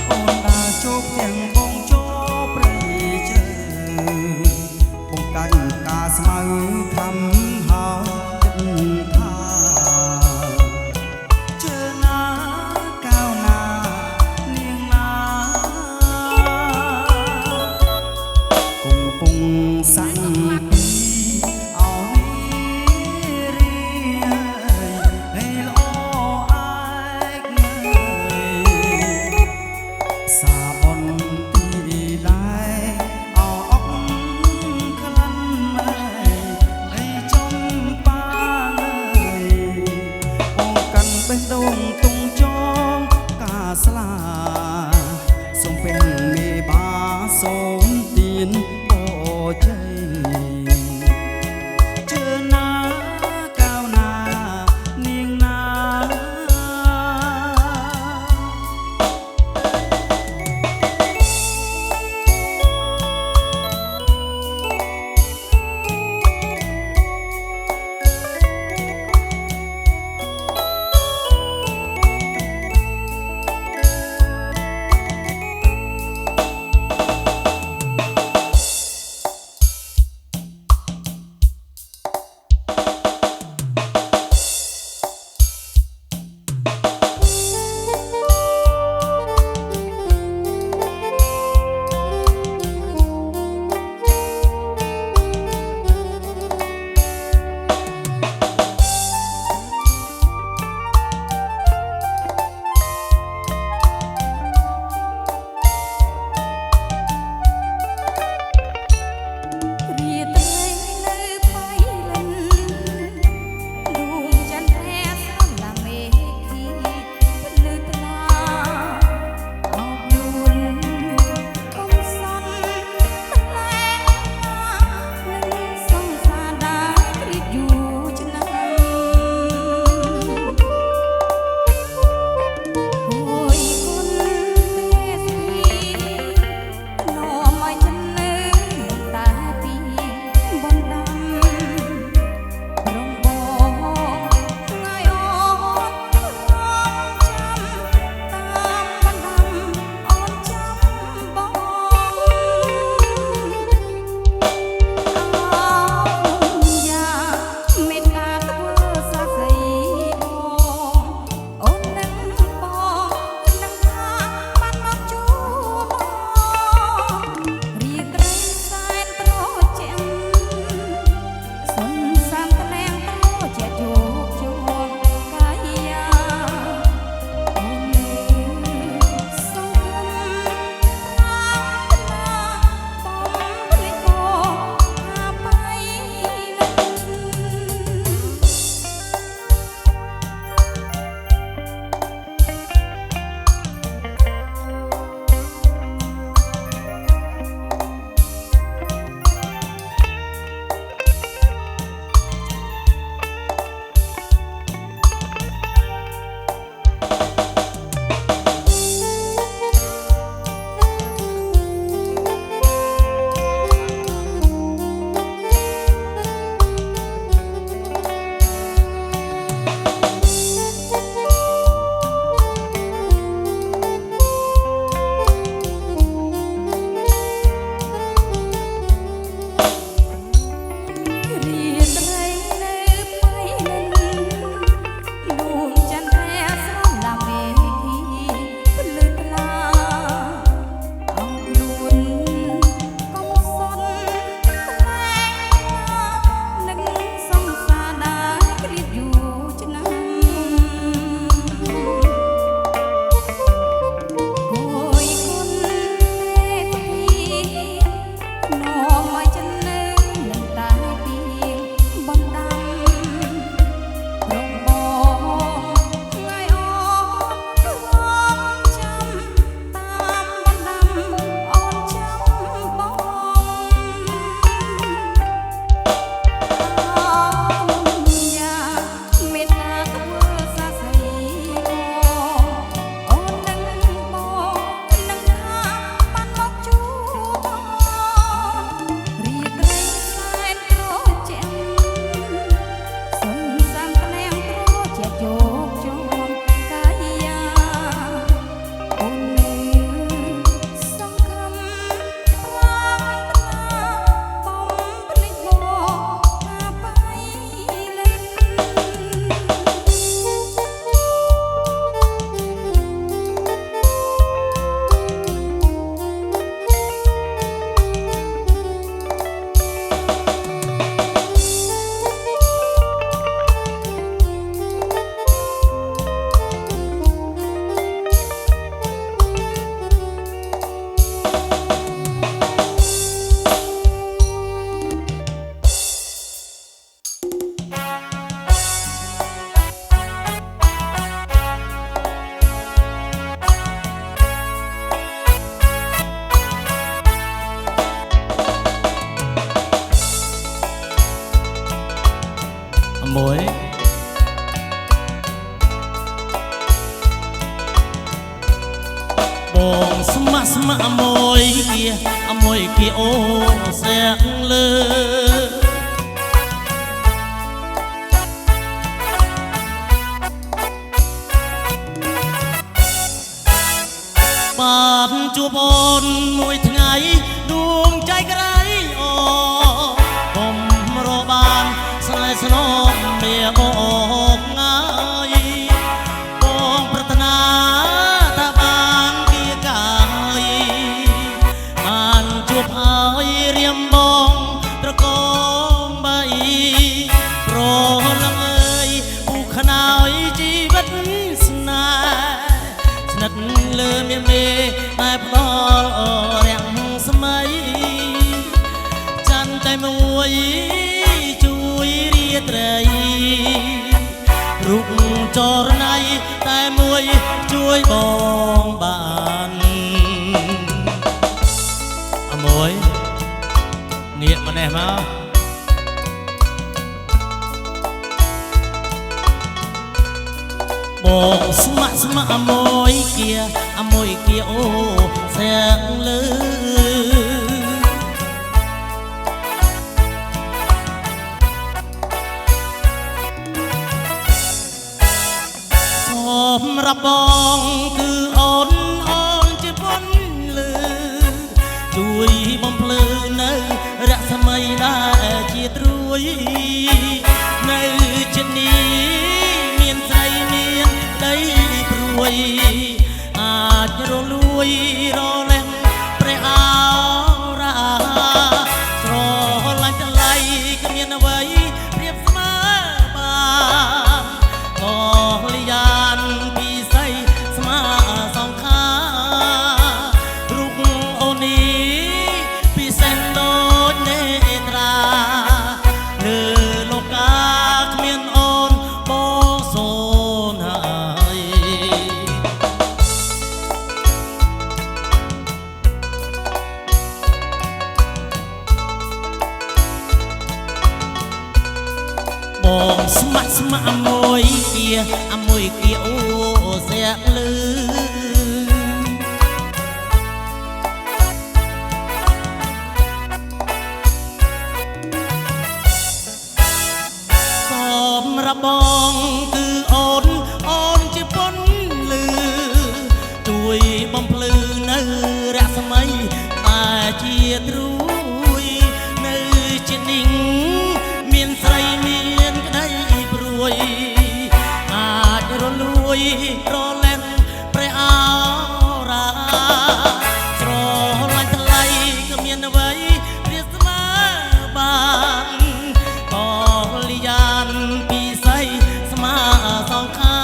អូនដើរជោគទាំងបងជោព្រៃជើបង្កាច់ការស្មៅខំហើយចិត្តថាជើណាកៅណានាងណាគង់ពងសាំងពីអោរីរីល្អឯកសាបន បងស្ម័គ្រស្ម័គ្រមួយkiaអូសាក់លើបានជួបអូនមួយថ្ងៃដួងใจក្រៃអូผมរកបានស្នេហ៍ស្នងមានអូងាយបងប្រាថ្នាថាបានគៀកាយបានជួបហើយរៀមបងត្រកងបីប្រលឹងអើយពូខ្នើយជីវិតស្នេហ៍ស្និទ្ធលើមានមេតែផ្ដល់រាំងស្មៃច័ន្ទតែមួយជួយរាត្រីរូបចរណៃតែមួយជួយបងបានអមួយនៀកម្នេះមកបងស្ម័គ្រស្ម័គ្រមួយkiaអូសាក់លើសម្រាប់បងគឺអូនជាប៉ុនលឺជួយបំភ្លឺនៅរស្មីដែលជាត្រួយនៅចិត្តនេះមានស្រីមានដីព្រួយអាចរលួយរលែងព្រះអរាស្រឡាញ់តម្លៃគ្មានអ្វីប្រៀបស្មើបានអលយានពិសីស្មាសងខារូបអូននេះពិសេសដូចនេត្រាលើលោកាគ្មានអូនបងសូនហើយបងស្ម័គ្រស្ម័គ្រមួយkiaអូសាក់លឺសម្រាប់បងគឺអូនជាប៉ុនលឺជួយបំភ្លឺនៅរស្មីតែជាត្រួយនៅជានិងមានស្រីមានក្តីព្រួយអាចរលួយរលែងព្រះអរាស្រឡាញ់ថ្លៃក៏មានអ្វីព្រៀបស្មើបានបលយានពិសីស្មាសងខា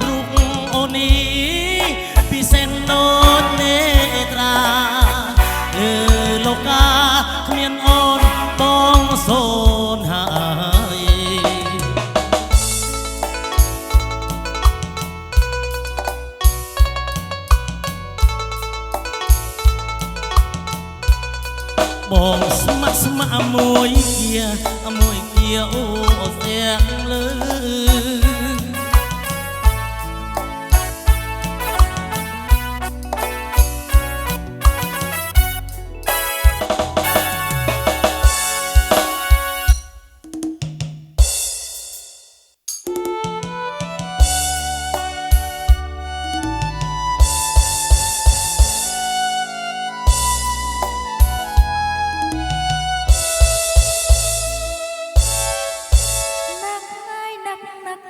រូបអូននេះពិសេសដូចនេត្រាលើលោកាគ្មានអូនបងសូនហើយបងស្ម័គ្រស្ម័គ្រមួយ kia ô saក់លើนัก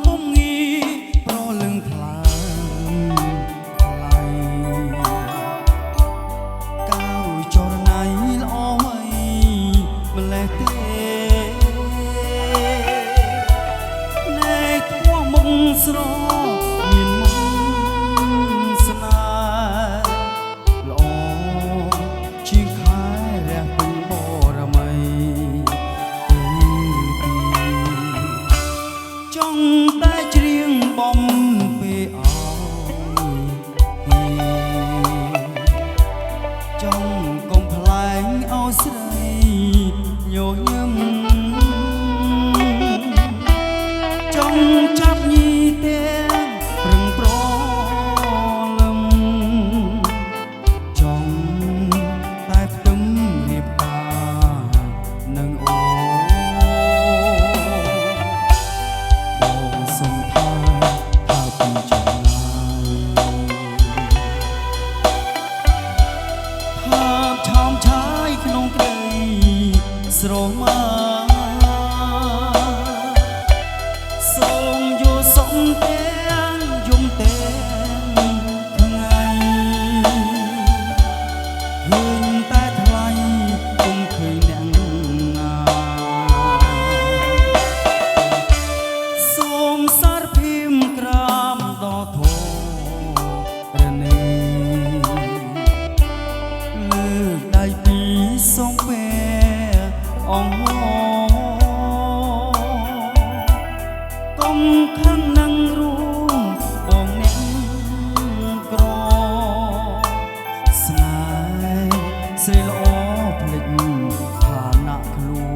ពុំងាប្រលឹងថ្លើមថ្លៃកាវចរណៃល្អអីម្លេះទេណែធัวមុខស្រមានមុខស្នេហ៍ល្អជាងខែរះពេញបរមីចង់តែច្រៀងបំពេលអោយចង់កុំផ្លែងឲ្យស្រីញញឹមចង់ចាប់ញីទាំងប្រឹងប្រលឹមចង់តែផ្ទឹមរៀបការនឹងអូបងសុំថាថាពីចម្ងាយថាឆោមឆាយក្នុងព្រៃស្រមាសូមយល់សុំទាំងយំទាំងថ្ងៃឃើញតែថ្លៃគុំឃើញអ្នកណាសូមសារភីមក្រាមដល់ធរនេលើកដៃពីរសូមពេលអងហកុំខឹងនឹងរួមបងអ្នកក្រស្នេហ៍ស្រីល្អភ្លេចឋានៈខ្លួន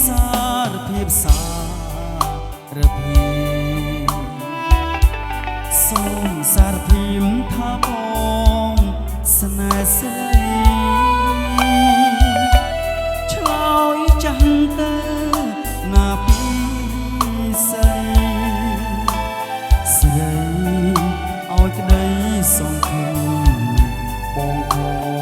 សារភាពសារភាពសូមសារភាពថាបងស្នេហ៍ស្រីឆ្លើយចាស់ទៅណាពីស្រីស្រីឲ្យក្តីសង្ឃឹមបងផង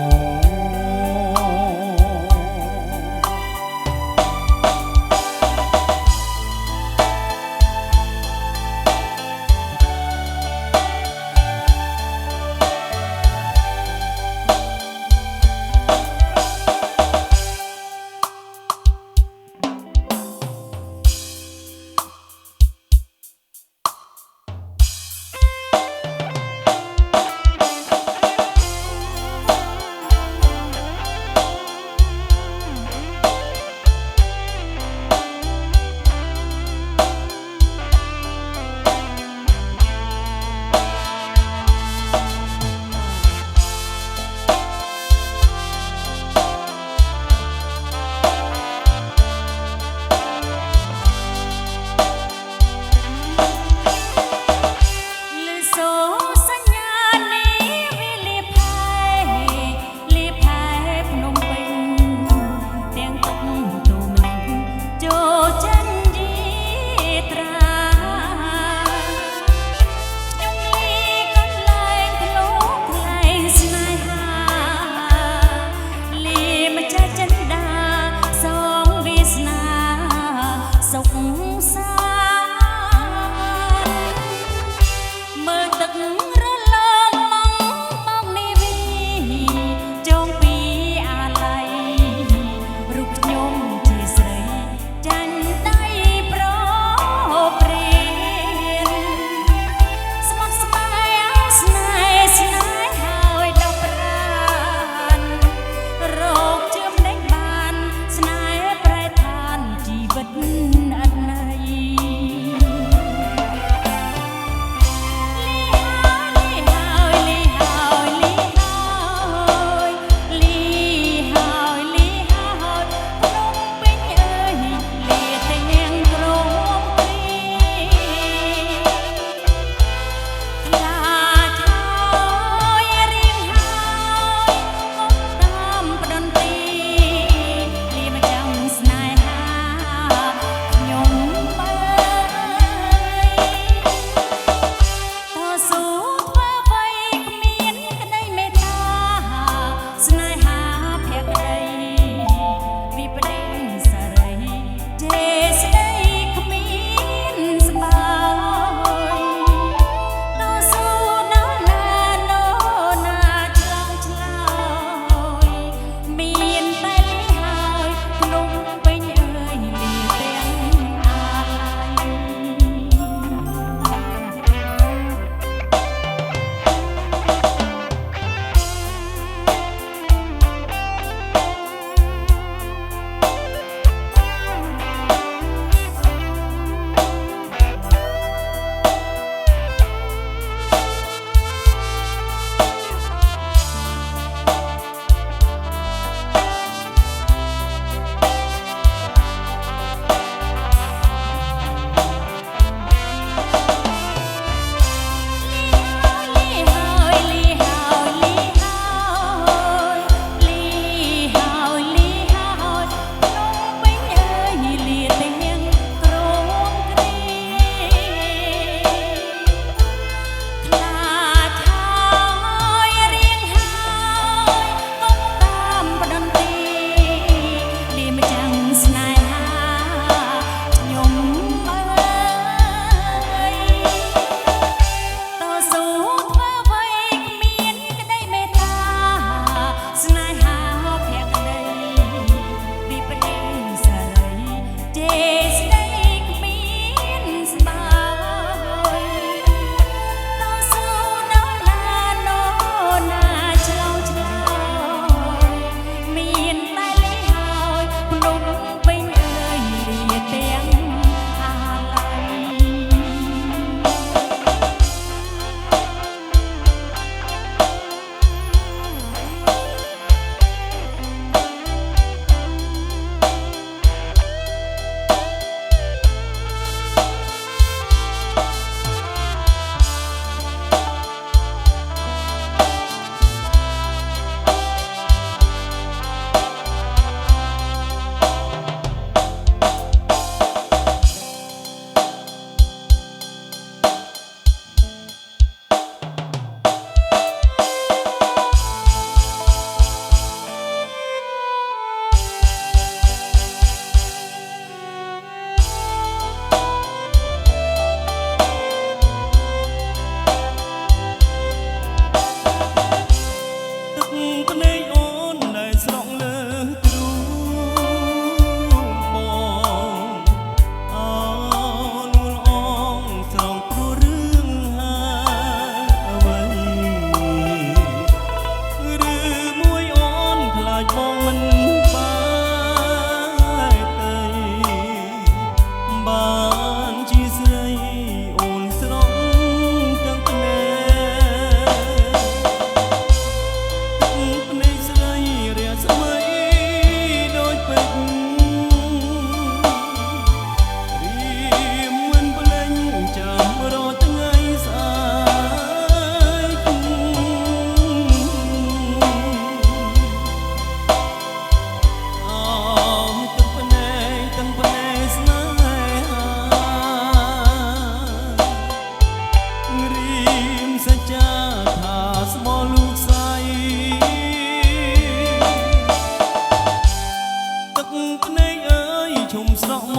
ជុំស្រក់ម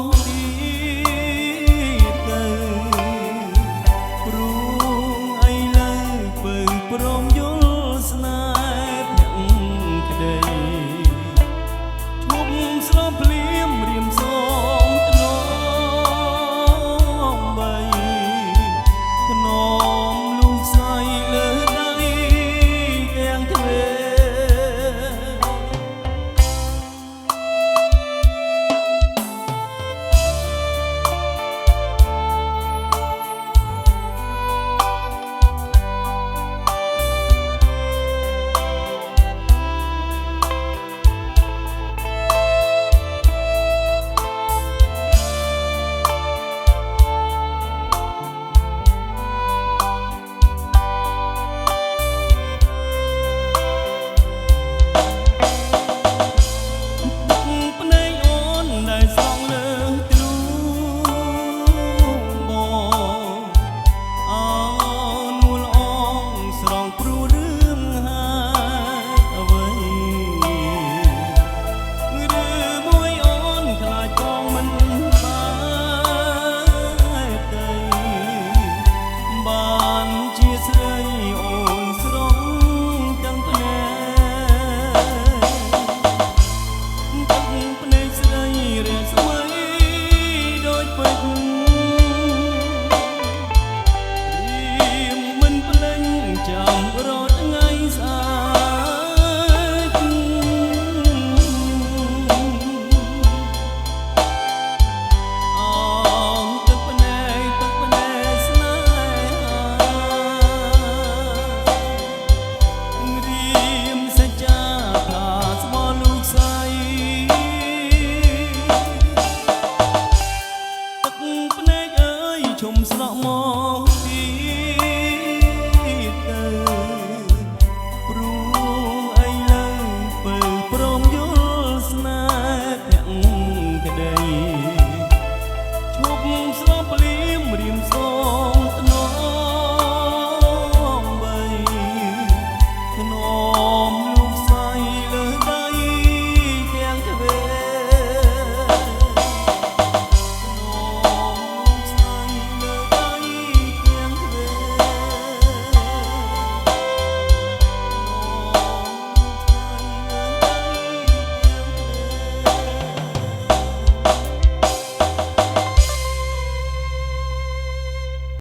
កទី